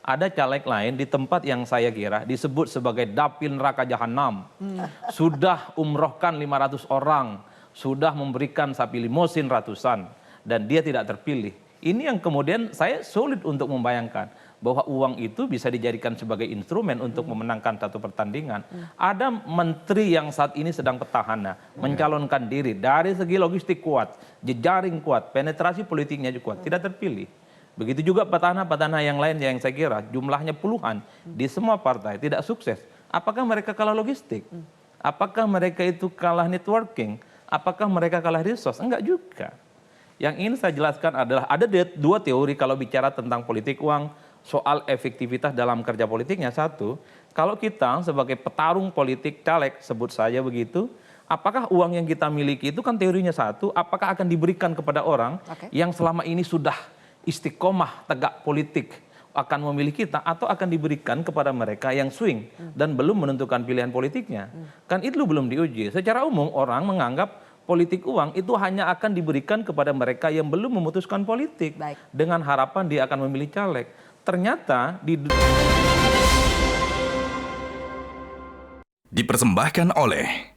ada caleg lain di tempat yang saya kira disebut sebagai dapil neraka jahanam. Sudah umrohkan 500 orang, sudah memberikan sapi limosin ratusan, dan dia tidak terpilih. Ini yang kemudian saya sulit untuk membayangkan bahwa uang itu bisa dijadikan sebagai instrumen untuk memenangkan satu pertandingan. Ada menteri yang saat ini sedang petahana, mencalonkan diri dari segi logistik kuat, jejaring kuat, penetrasi politiknya juga kuat, tidak terpilih. Begitu juga petahana-petahana yang lain yang saya kira jumlahnya puluhan di semua partai tidak sukses. Apakah mereka kalah logistik? Apakah mereka itu kalah networking? Apakah mereka kalah resource? Enggak juga. Yang ingin saya jelaskan adalah ada dua teori kalau bicara tentang politik uang, soal efektivitas dalam kerja politiknya. Satu, kalau kita sebagai petarung politik caleg, sebut saja begitu, apakah uang yang kita miliki itu kan teorinya satu, apakah akan diberikan kepada orang yang selama ini sudah istiqomah tegak politik akan memilih kita, atau akan diberikan kepada mereka yang swing dan belum menentukan pilihan politiknya. Kan itu belum diuji. Secara umum orang menganggap politik uang itu hanya akan diberikan kepada mereka yang belum memutuskan politik. Dengan harapan dia akan memilih caleg. Ternyata dipersembahkan oleh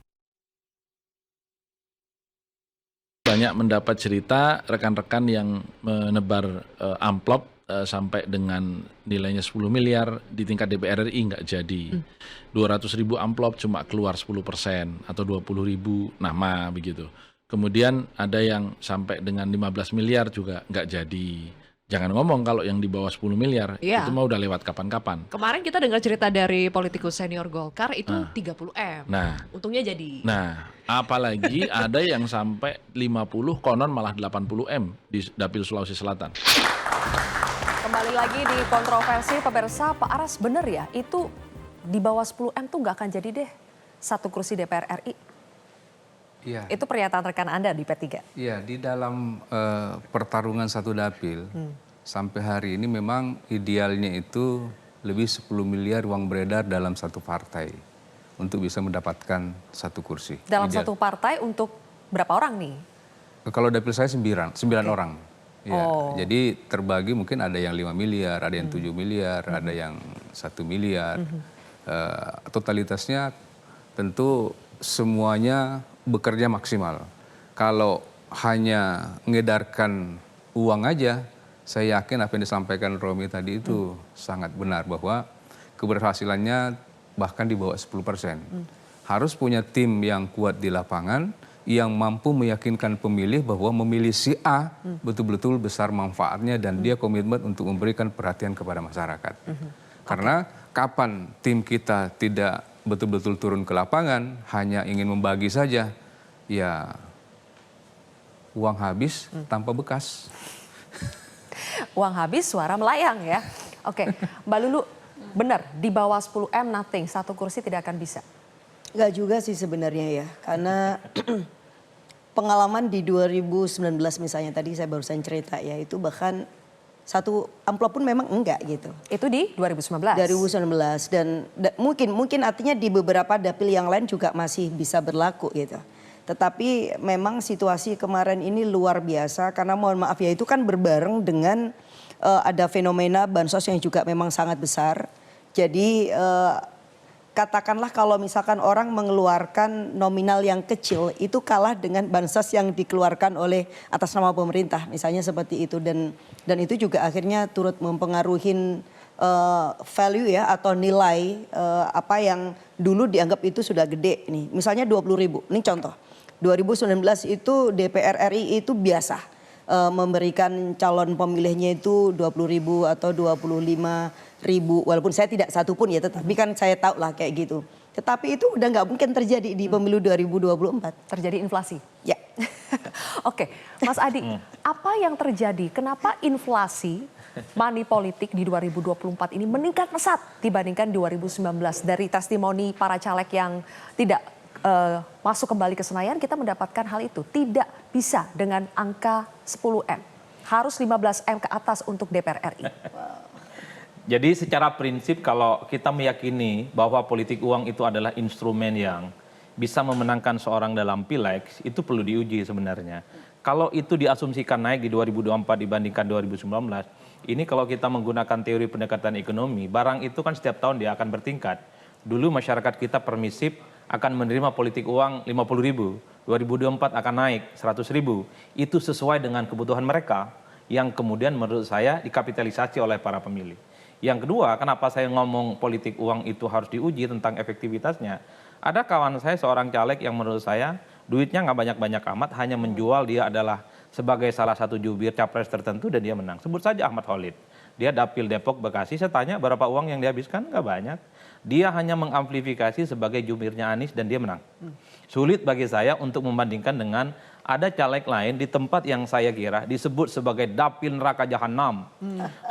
banyak mendapat cerita rekan-rekan yang menebar amplop sampai dengan nilainya 10 miliar di tingkat DPR RI nggak jadi. 200.000 amplop cuma keluar 10% atau 20.000 nama begitu. Kemudian ada yang sampai dengan 15 miliar juga nggak jadi. Jangan ngomong kalau yang di bawah 10 miliar, itu mah udah lewat kapan-kapan. Kemarin kita dengar cerita dari politikus senior Golkar itu 30M. Nah, untungnya jadi. Nah, apalagi ada yang sampai 50, konon malah 80M di Dapil Sulawesi Selatan. Kembali lagi di kontroversi pemirsa, Pak Aras bener ya, itu di bawah 10M tuh nggak akan jadi deh satu kursi DPR RI. Iya. Itu pernyataan rekan Anda di P3. Iya, di dalam pertarungan satu dapil, sampai hari ini memang idealnya itu lebih 10 miliar uang beredar dalam satu partai untuk bisa mendapatkan satu kursi. Dalam satu partai untuk berapa orang nih? Kalau dapil saya 9 orang. Ya, jadi terbagi mungkin ada yang 5 miliar, ada yang 7 miliar, ada yang 1 miliar. Totalitasnya tentu semuanya bekerja maksimal. Kalau hanya mengedarkan uang aja, saya yakin apa yang disampaikan Romi tadi itu sangat benar, bahwa keberhasilannya bahkan di bawah 10%. Harus punya tim yang kuat di lapangan, yang mampu meyakinkan pemilih bahwa memilih si A betul-betul besar manfaatnya dan dia komitmen untuk memberikan perhatian kepada masyarakat. Karena kapan tim kita tidak betul-betul turun ke lapangan, hanya ingin membagi saja, ya uang habis tanpa bekas. Uang habis, suara melayang ya. Oke, Mbak Lulu, benar di bawah 10M nothing, satu kursi tidak akan bisa. Enggak juga sih sebenarnya ya, karena pengalaman di 2019 misalnya tadi saya barusan cerita ya, itu bahkan satu amplop pun memang enggak gitu. Itu di 2019? 2019 dan mungkin artinya di beberapa dapil yang lain juga masih bisa berlaku gitu. Tetapi memang situasi kemarin ini luar biasa karena mohon maaf ya itu kan berbareng dengan ada fenomena bansos yang juga memang sangat besar. Jadi katakanlah kalau misalkan orang mengeluarkan nominal yang kecil itu kalah dengan bansos yang dikeluarkan oleh atas nama pemerintah misalnya seperti itu, dan itu juga akhirnya turut mempengaruhi value ya atau nilai apa yang dulu dianggap itu sudah gede nih, misalnya 20.000 ini contoh 2019 itu DPR RI itu biasa memberikan calon pemilihnya itu 20.000 atau 25.000, walaupun saya tidak satu pun ya, tetapi kan saya tahu lah kayak gitu. Tetapi itu udah nggak mungkin terjadi di pemilu 2024. Terjadi inflasi? Ya. Oke, Mas Adi, apa yang terjadi? Kenapa inflasi money politik di 2024 ini meningkat pesat dibandingkan 2019? Dari testimoni para caleg yang tidak masuk kembali ke Senayan, kita mendapatkan hal itu. Tidak bisa dengan angka 10M. Harus 15M ke atas untuk DPR RI. Jadi secara prinsip kalau kita meyakini bahwa politik uang itu adalah instrumen yang bisa memenangkan seorang dalam pileg, itu perlu diuji sebenarnya. Kalau itu diasumsikan naik di 2024 dibandingkan 2019, Ini kalau kita menggunakan teori pendekatan ekonomi, barang itu kan setiap tahun dia akan bertingkat. Dulu masyarakat kita permisif akan menerima politik uang 50.000, 2024 akan naik 100.000. Itu sesuai dengan kebutuhan mereka yang kemudian menurut saya dikapitalisasi oleh para pemilih. Yang kedua, kenapa saya ngomong politik uang itu harus diuji tentang efektivitasnya. Ada kawan saya seorang caleg yang menurut saya duitnya nggak banyak-banyak amat, hanya menjual dia adalah sebagai salah satu jubir capres tertentu dan dia menang. Sebut saja Ahmad Khalid. Dia dapil Depok Bekasi, saya tanya berapa uang yang dihabiskan, nggak banyak. Dia hanya mengamplifikasi sebagai jubirnya Anies dan dia menang. Sulit bagi saya untuk membandingkan dengan ada caleg lain di tempat yang saya kira disebut sebagai dapil neraka jahanam.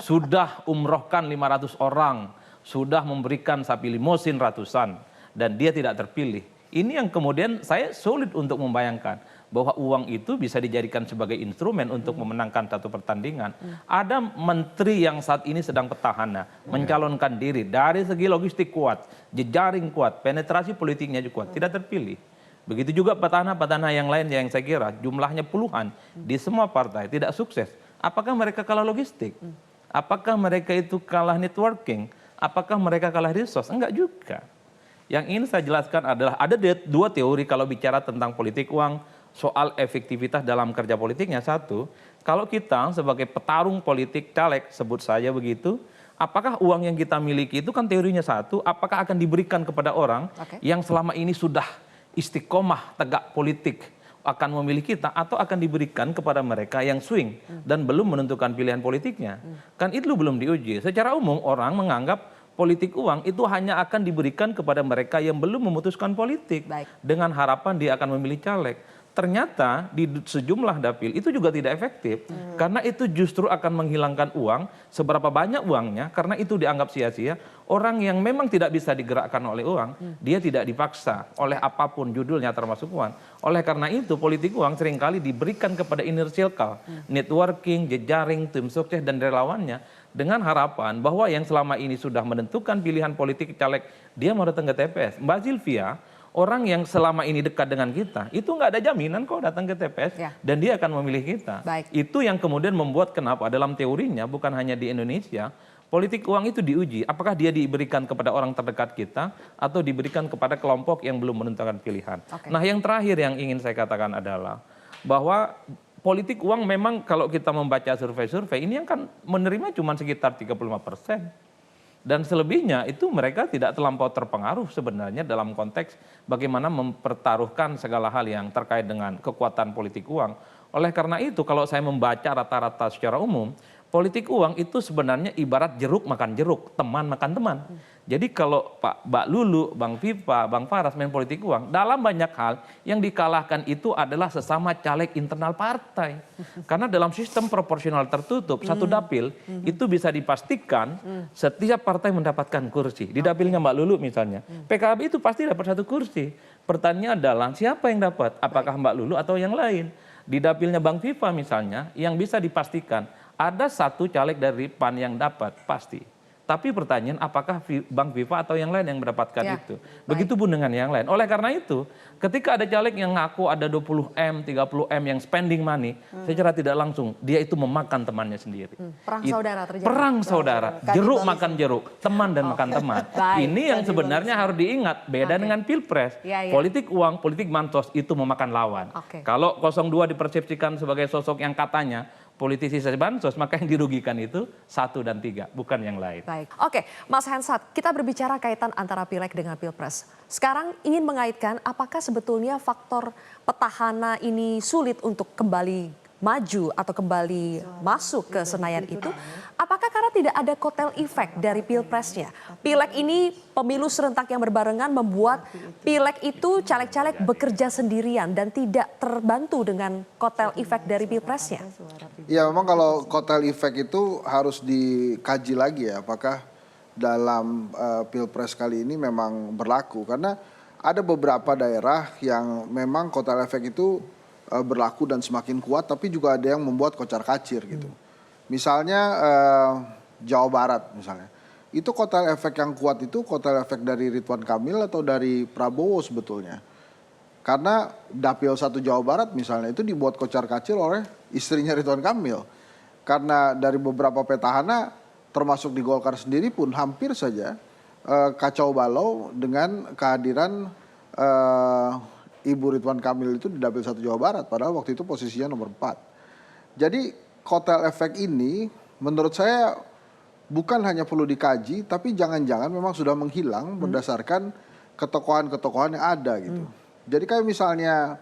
Sudah umrohkan 500 orang, sudah memberikan sapi limosin ratusan, dan dia tidak terpilih. Ini yang kemudian saya sulit untuk membayangkan bahwa uang itu bisa dijadikan sebagai instrumen untuk memenangkan satu pertandingan. Ada menteri yang saat ini sedang petahana, mencalonkan diri dari segi logistik kuat, jejaring kuat, penetrasi politiknya juga kuat, tidak terpilih. Begitu juga petahana-petahana yang lain yang saya kira jumlahnya puluhan di semua partai tidak sukses. Apakah mereka kalah logistik? Apakah mereka itu kalah networking? Apakah mereka kalah resource? Enggak juga. Yang ingin saya jelaskan adalah ada dua teori kalau bicara tentang politik uang, soal efektivitas dalam kerja politiknya. Satu, kalau kita sebagai petarung politik caleg, sebut saja begitu, apakah uang yang kita miliki itu kan teorinya satu, apakah akan diberikan kepada orang yang selama ini sudah istiqomah tegak politik akan memilih kita, atau akan diberikan kepada mereka yang swing dan belum menentukan pilihan politiknya. Kan itu belum diuji. Secara umum orang menganggap politik uang itu hanya akan diberikan kepada mereka yang belum memutuskan politik. Dengan harapan dia akan memilih caleg. Ternyata di sejumlah dapil itu juga tidak efektif. Karena itu justru akan menghilangkan uang, seberapa banyak uangnya, karena itu dianggap sia-sia. Orang yang memang tidak bisa digerakkan oleh uang, dia tidak dipaksa oleh apapun judulnya termasuk uang. Oleh karena itu politik uang seringkali diberikan kepada inner circle, networking, jejaring, tim sukses dan relawannya, dengan harapan bahwa yang selama ini sudah menentukan pilihan politik caleg, dia mau datang ke TPS. Mbak Sylvia, orang yang selama ini dekat dengan kita, itu nggak ada jaminan kok datang ke TPS dan dia akan memilih kita. Itu yang kemudian membuat kenapa dalam teorinya bukan hanya di Indonesia, politik uang itu diuji. Apakah dia diberikan kepada orang terdekat kita atau diberikan kepada kelompok yang belum menentukan pilihan. Nah yang terakhir yang ingin saya katakan adalah bahwa politik uang memang kalau kita membaca survei-survei ini yang kan menerima cuma sekitar 35%. Dan selebihnya itu mereka tidak terlampau terpengaruh sebenarnya dalam konteks bagaimana mempertaruhkan segala hal yang terkait dengan kekuatan politik uang. Oleh karena itu kalau saya membaca rata-rata secara umum, politik uang itu sebenarnya ibarat jeruk makan jeruk, teman makan teman. Jadi kalau Mbak Lulu, Bang Viva, Bang Faras main politik uang, dalam banyak hal yang dikalahkan itu adalah sesama caleg internal partai. Karena dalam sistem proporsional tertutup, satu dapil itu bisa dipastikan setiap partai mendapatkan kursi. Di dapilnya Mbak Lulu misalnya, PKB itu pasti dapat satu kursi. Pertanyaannya adalah siapa yang dapat? Apakah Mbak Lulu atau yang lain? Di dapilnya Bang Viva misalnya, yang bisa dipastikan ada satu caleg dari PAN yang dapat, pasti. Tapi pertanyaan apakah Bang Viva atau yang lain yang mendapatkan itu. Begitupun dengan yang lain. Oleh karena itu ketika ada caleg yang ngaku ada 20M, 30M yang spending money, secara tidak langsung dia itu memakan temannya sendiri. Perang saudara terjadi. Perang saudara, jeruk makan jeruk, teman dan makan teman. Ini yang sebenarnya harus diingat, beda dengan Pilpres. Politik uang, politik bansos itu memakan lawan. Kalau 02 dipersepsikan sebagai sosok yang katanya politisi bansos, maka yang dirugikan itu 1 dan 3, bukan yang lain. Oke, Mas Hensat, kita berbicara kaitan antara Pileg dengan Pilpres. Sekarang ingin mengaitkan apakah sebetulnya faktor petahana ini sulit untuk kembali maju atau kembali masuk ke Senayan itu, apakah karena tidak ada kotel efek dari Pilpresnya? Pileg ini pemilu serentak yang berbarengan membuat Pileg itu caleg-caleg bekerja sendirian dan tidak terbantu dengan kotel efek dari Pilpresnya. Ya memang kalau kotel efek itu harus dikaji lagi ya, apakah dalam Pilpres kali ini memang berlaku. Karena ada beberapa daerah yang memang kotel efek itu berlaku dan semakin kuat, tapi juga ada yang membuat kocar-kacir gitu. Misalnya Jawa Barat misalnya, itu kotel efek yang kuat itu kotel efek dari Ridwan Kamil atau dari Prabowo sebetulnya. Karena Dapil 1 Jawa Barat misalnya itu dibuat kocar-kacir oleh istrinya Ridwan Kamil. Karena dari beberapa petahana termasuk di Golkar sendiri pun hampir saja kacau balau dengan kehadiran Ibu Ridwan Kamil itu di Dapil 1 Jawa Barat. Padahal waktu itu posisinya nomor 4. Jadi kotel efek ini menurut saya bukan hanya perlu dikaji, tapi jangan-jangan memang sudah menghilang berdasarkan ketokohan-ketokohan yang ada gitu. Jadi kayak misalnya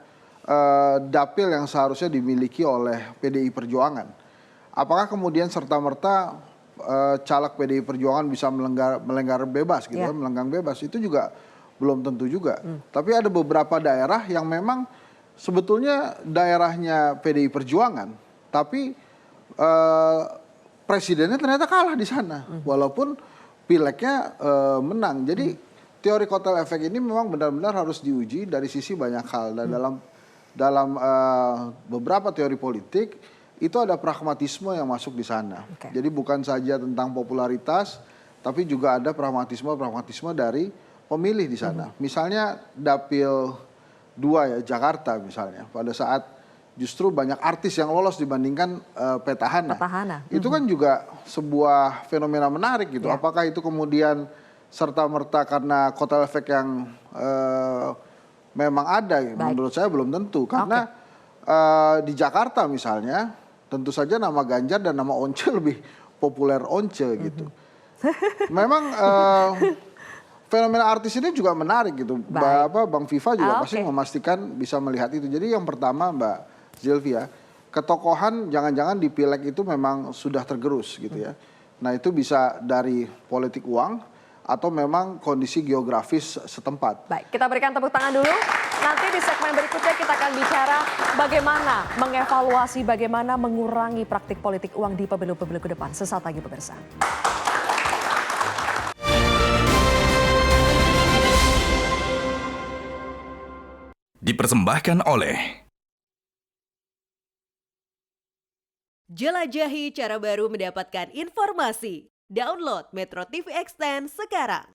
dapil yang seharusnya dimiliki oleh PDI Perjuangan. Apakah kemudian serta-merta caleg PDI Perjuangan bisa melenggar bebas gitu, melenggang bebas, itu juga belum tentu juga. Tapi ada beberapa daerah yang memang sebetulnya daerahnya PDI Perjuangan, tapi presidennya ternyata kalah di sana, walaupun pileknya menang. Jadi teori kotel efek ini memang benar-benar harus diuji dari sisi banyak hal. Dan dalam beberapa teori politik itu ada pragmatisme yang masuk di sana. Jadi bukan saja tentang popularitas, tapi juga ada pragmatisme dari pemilih di sana. Misalnya Dapil 2 ya, Jakarta misalnya, pada saat justru banyak artis yang lolos dibandingkan petahana. Itu kan juga sebuah fenomena menarik gitu. Apakah itu kemudian serta-merta karena kotel efek yang memang ada? Menurut saya belum tentu. Karena di Jakarta misalnya, tentu saja nama Ganjar dan nama Once lebih populer Once gitu. Memang fenomena artis ini juga menarik gitu. Bang Viva juga pasti memastikan bisa melihat itu. Jadi yang pertama Mbak Zilvia, ketokohan jangan-jangan di pileg itu memang sudah tergerus gitu ya. Nah itu bisa dari politik uang atau memang kondisi geografis setempat. Baik, kita berikan tepuk tangan dulu. Nanti di segmen berikutnya kita akan bicara bagaimana mengevaluasi, bagaimana mengurangi praktik politik uang di pemilu-pemilu ke depan. Sesaat lagi pemirsa. Dipersembahkan oleh Jelajahi cara baru mendapatkan informasi. Download Metro TV Extend sekarang.